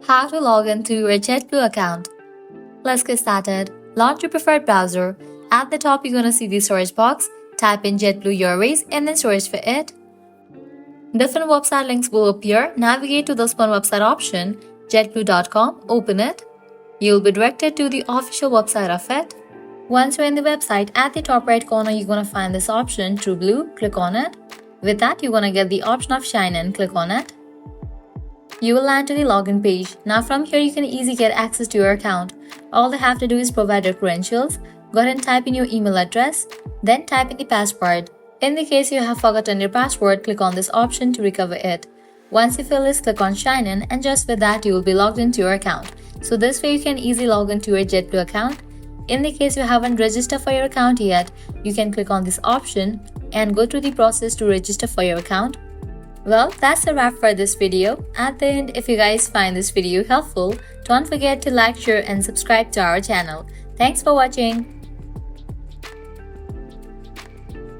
How to log into your JetBlue account. Let's get started. Launch your preferred browser. At the top, you're going to see the search box. Type in JetBlue Airways and then search for it. Different website links will appear. Navigate to this one website option, jetblue.com. Open it. You'll be directed to the official website of it. Once you're in the website, at the top right corner, you're going to find this option, TrueBlue. Click on it. With that, you're going to get the option of Sign In. Click on it. You will land to the login page. Now from here, you can easily get access to your account. All they have to do is provide your credentials. Go ahead and type in your email address. Then type in the password. In the case you have forgotten your password, click on this option to recover it. Once you fill this, click on Sign In, and just with that, you will be logged into your account. So this way you can easily log into your JetBlue account. In the case you haven't registered for your account yet, you can click on this option and go through the process to register for your account. Well, that's a wrap for this video. At the end, if you guys find this video helpful, don't forget to like, share and subscribe to our channel. Thanks for watching.